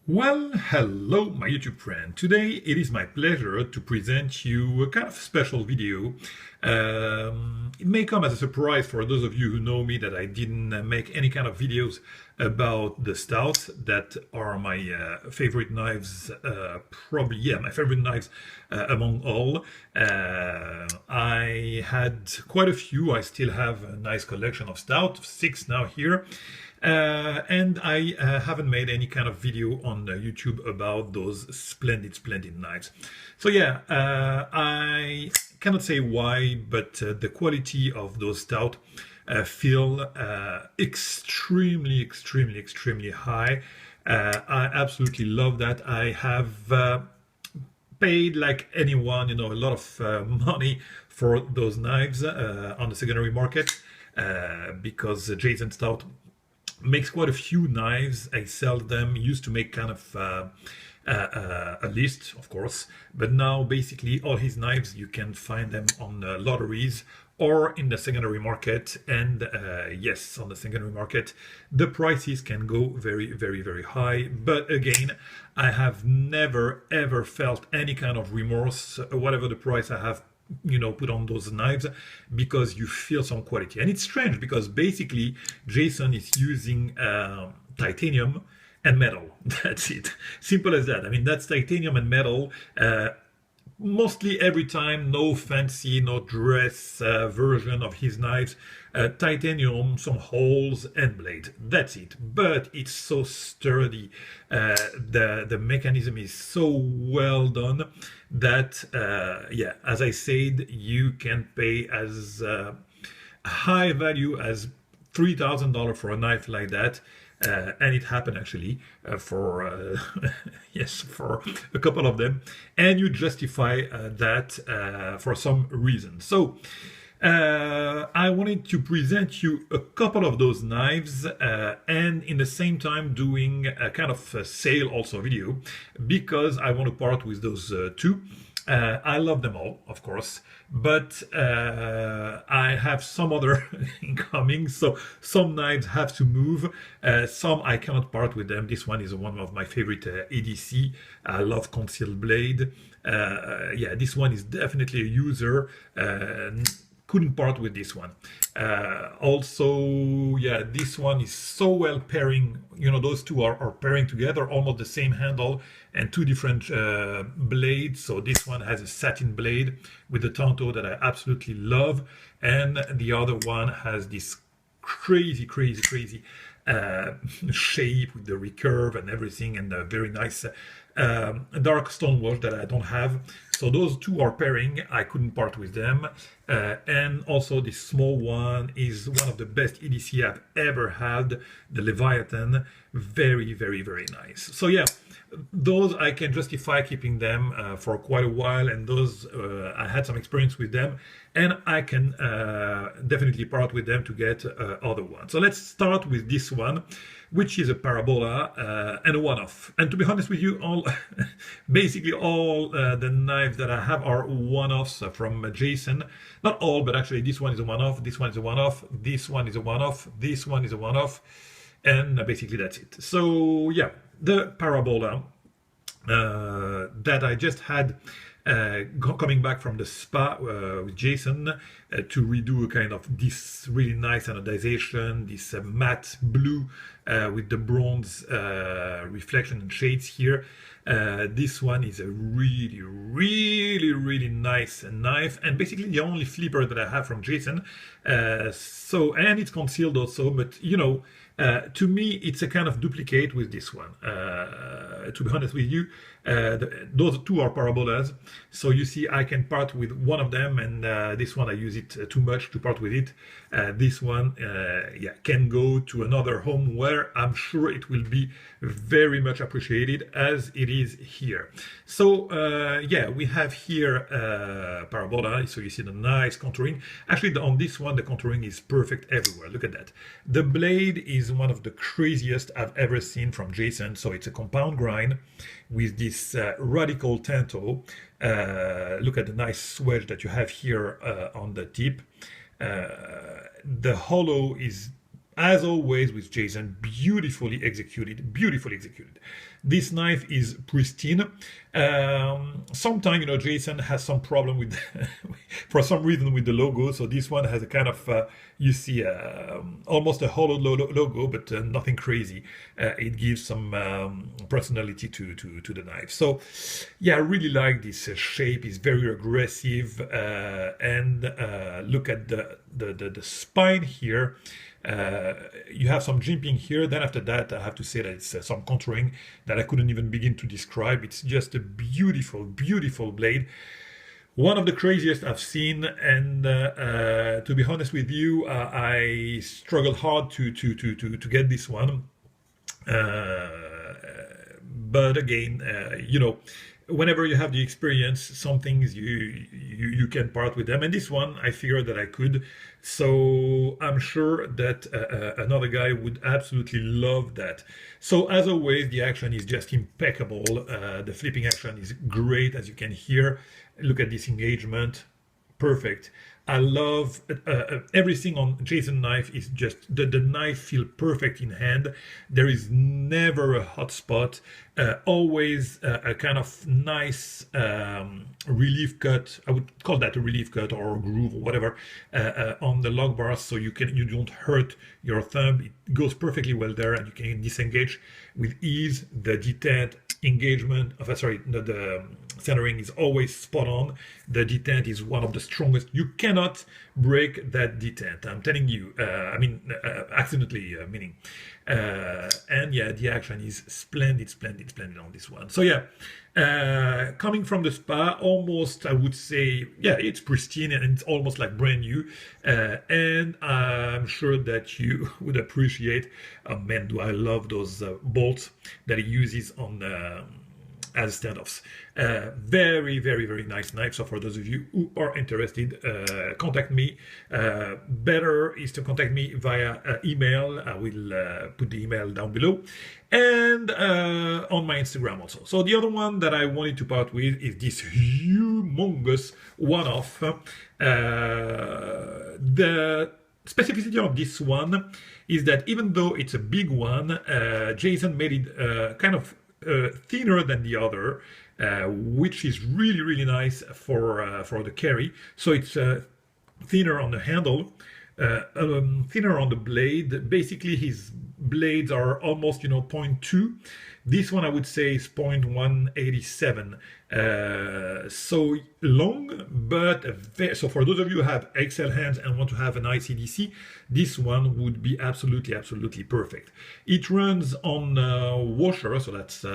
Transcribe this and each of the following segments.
Well, hello, my YouTube friend. Today it is my pleasure to present you a kind of special video. It may come as a surprise for those of you who know me that I didn't make any kind of videos about the stouts that are my favorite knives, probably, yeah, my favorite knives among all. I had quite a few. I still have a nice collection of stout, 6 now here. And I haven't made any kind of video on YouTube about those splendid knives. So yeah, I cannot say why, but the quality of those stout feel extremely high. I absolutely love that. I have paid like anyone, you know, a lot of money for those knives on the secondary market because Jason Stout makes quite a few knives. I sell them. Used to make kind of a list, of course, but now basically all his knives you can find them on lotteries or in the secondary market. And yes, on the secondary market the prices can go very high, but again, I have never ever felt any kind of remorse whatever the price I have, you know, put on those knives, because you feel some quality. And it's strange because basically Jason is using titanium and metal. That's it, simple as that. I mean, that's titanium and metal mostly every time. No fancy, no dress version of his knives. Titanium, some holes and blade, that's it. But it's so sturdy, the mechanism is so well done that yeah, as I said, you can pay as high value as $3,000 for a knife like that. And it happened actually for yes, for a couple of them, and you justify that for some reason. So I wanted to present you a couple of those knives and in the same time doing a kind of a sale also video, because I want to part with those two. I love them all, of course, but I have some other incoming, so some knives have to move. Some I cannot part with them. This one is one of my favorite ADC. I love concealed blade. Yeah, this one is definitely a user. Couldn't part with this one. Also, yeah, this one is so well pairing. You know, those two are pairing together, almost the same handle and two different blades. So this one has a satin blade with the tanto that I absolutely love, and the other one has this crazy shape with the recurve and everything, and a very nice dark stonewash that I don't have. So those two are pairing. I couldn't part with them. And also this small one is one of the best EDC I've ever had, the Leviathan. Very nice. So yeah, those I can justify keeping them for quite a while, and those I had some experience with them, and I can definitely part with them to get other ones. So let's start with this one, which is a parabola and a one-off. And to be honest with you, all basically all the knives that I have are one-offs from Jason. Not all, but actually this one is a one-off, this one is a one-off, this one is a one-off, this one is a one-off, and basically that's it. So yeah, the parabola that I just had coming back from the spa with Jason to redo a kind of this really nice anodization, this matte blue with the bronze reflection and shades here. This one is a really nice knife, and basically the only flipper that I have from Jason. So, and it's concealed also, but you know, to me it's a kind of duplicate with this one. To be honest with you, those two are parabolas, so you see I can part with one of them, and this one I use it too much to part with it. This one yeah, can go to another home where I'm sure it will be very much appreciated as it is here. So yeah, we have here parabola, so you see the nice contouring. Actually on this one the contouring is perfect everywhere. Look at that. The blade is one of the craziest I've ever seen from Jason. So it's a compound grind with this radical tanto. Look at the nice wedge that you have here on the tip. The hollow is as always with Jason, beautifully executed, beautifully executed. This knife is pristine. Sometimes, you know, Jason has some problem with, for some reason, with the logo. So this one has a kind of, you see, almost a hollow logo, but nothing crazy. It gives some personality to the knife. So, yeah, I really like this shape. It's very aggressive, and look at the spine here. You have some jimping here. Then after that, I have to say that it's some contouring that I couldn't even begin to describe. It's just a beautiful, beautiful blade. One of the craziest I've seen, and to be honest with you, I struggled hard to get this one. But again, you know, whenever you have the experience, some things you can part with them, and this one I figured that I could. So I'm sure that another guy would absolutely love that. So as always, the action is just impeccable. The flipping action is great, as you can hear. Look at this engagement, perfect. I love everything on Jason knife is just the knife feel perfect in hand. There is never a hot spot. Always a kind of nice relief cut. I would call that a relief cut or a groove or whatever on the log bars, so you don't hurt your thumb. It goes perfectly well there, and you can disengage with ease. The detent engagement, the centering is always spot on. The detent is one of the strongest. You cannot break that detent, I'm telling you. Accidentally, meaning. And yeah, the action is splendid on this one. So yeah, coming from the spa, almost I would say, yeah, it's pristine and it's almost like brand new. And I'm sure that you would appreciate, man, do I love those bolts that he uses on as standoffs. Very nice knife. So for those of you who are interested, contact me. Better is to contact me via email. I will put the email down below, and on my Instagram also. So the other one that I wanted to part with is this humongous one-off. The specificity of this one is that even though it's a big one, Jason made it kind of thinner than the other, which is really nice for the carry. So it's thinner on the handle, thinner on the blade. Basically, his blades are almost 0.2. This one I would say is 0.187. So long, but so for those of you who have XL hands and want to have an ICDC, this one would be absolutely perfect. It runs on washer, so that's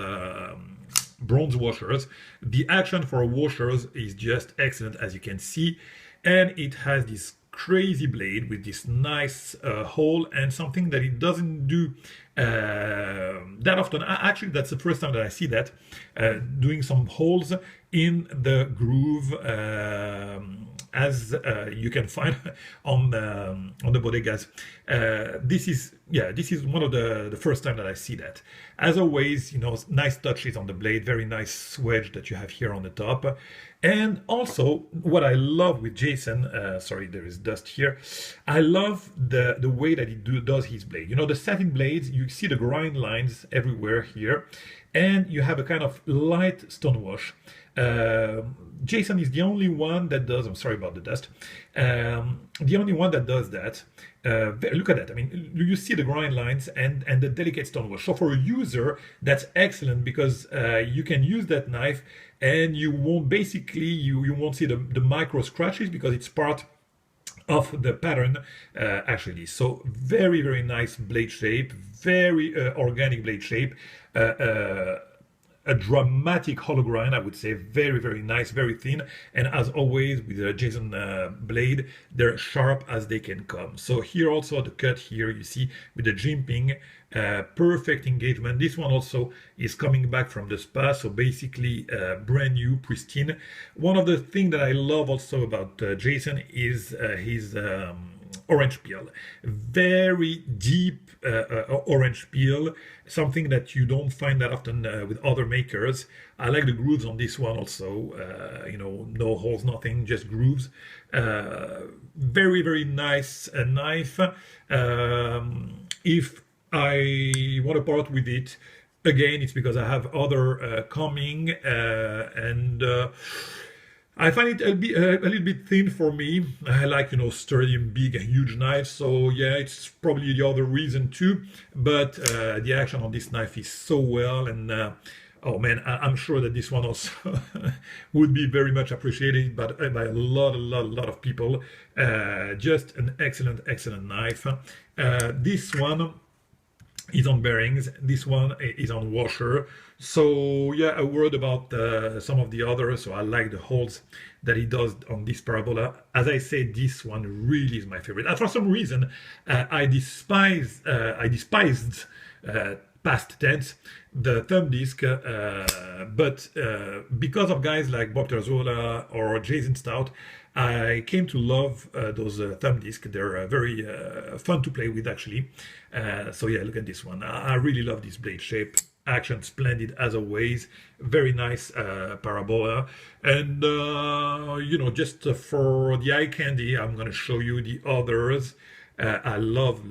bronze washers. The action for washers is just excellent, as you can see, and it has this crazy blade with this nice hole, and something that it doesn't do that often. Actually, that's the first time that I see that, doing some holes in the groove, as you can find on the bodegas. This is one of the first time that I see that. As always, nice touches on the blade, very nice swedge that you have here on the top. And also, what I love with Jason, sorry, there is dust here. I love the way that he does his blade. The satin blades, you see the grind lines everywhere here, and you have a kind of light stone wash. Jason is the only one that does, I'm sorry about the dust, the only one that does that. Look at that. I mean, you see the grind lines and the delicate stone wash. So for a user, that's excellent, because you can use that knife and you won't you won't see the micro scratches, because it's part of the pattern actually. So very nice blade shape, very organic blade shape. A dramatic hollow grind, I would say. Very nice, very thin, and as always with the Jason blade, they're sharp as they can come. So here also the cut here, you see with the jimping, perfect engagement. This one also is coming back from the spa, so basically brand new, pristine. One of the things that I love also about Jason is his orange peel, very deep orange peel, something that you don't find that often with other makers. I like the grooves on this one also, no holes, nothing, just grooves. Very, very nice knife. If I want to part with it, again, it's because I have other coming, and I find it a little bit thin for me. I like, sturdy and big and huge knives. So yeah, it's probably the other reason too. But the action on this knife is so well, and oh man, I'm sure that this one also would be very much appreciated by a lot of people. Just an excellent knife. This one is on bearings, this one is on washer. So yeah, a word about some of the others. So I like the holes that he does on this parabola. As I said, this one really is my favorite, and for some reason I despised past tense the thumb disc, but because of guys like Bob Terzola or Jason Stout, I came to love those thumb discs. They're very fun to play with, actually. So yeah, look at this one. I really love this blade shape. Action splendid as always. Very nice parabola. And just for the eye candy, I'm gonna show you the others. I love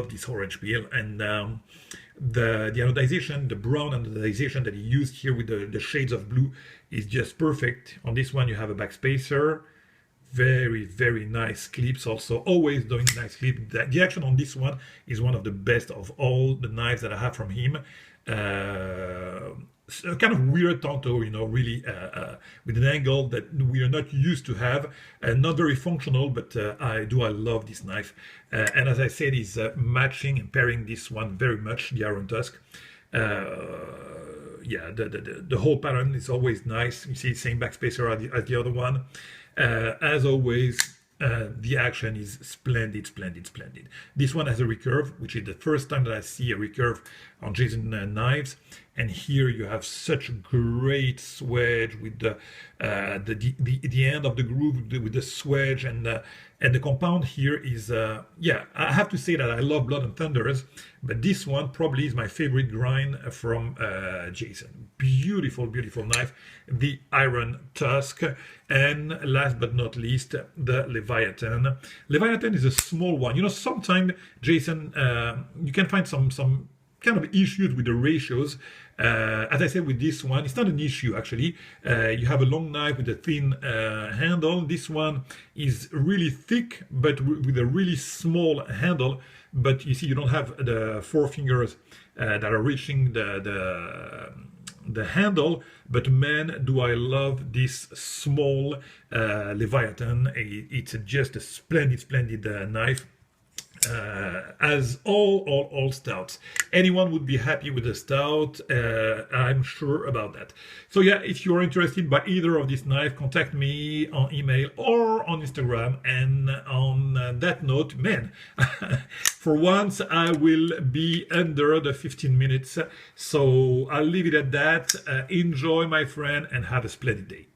this orange peel, and the anodization, the brown anodization that he used here with the shades of blue is just perfect. On this one you have a backspacer, very nice clips, also always doing nice clip. The action on this one is one of the best of all the knives that I have from him. Kind of weird tanto, really with an angle that we are not used to have, not very functional, but I love this knife. And as I said, is matching and pairing this one very much, the Iron Tusk. Yeah, the whole pattern is always nice. You see, same backspacer as the other one. As always, the action is splendid. This one has a recurve, which is the first time that I see a recurve on Jason knives. And here you have such a great swedge with the end of the groove with the swedge, and the compound here is yeah. I have to say that I love Blood and Thunders, but this one probably is my favorite grind from Jason. Beautiful knife, the Iron Tusk, and last but not least, the Leviathan. Leviathan is a small one. Sometimes Jason, you can find some kind of issues with the ratios. As I said, with this one, it's not an issue actually. You have a long knife with a thin handle. This one is really thick, but with a really small handle. But you see, you don't have the four fingers that are reaching the handle. But man, do I love this small Leviathan. It's just a splendid knife. As all stouts, anyone would be happy with a stout. I'm sure about that. So yeah, if you're interested by either of these knives, contact me on email or on Instagram. And on that note, man, for once I will be under the 15 minutes, so I'll leave it at that. Enjoy, my friend, and have a splendid day.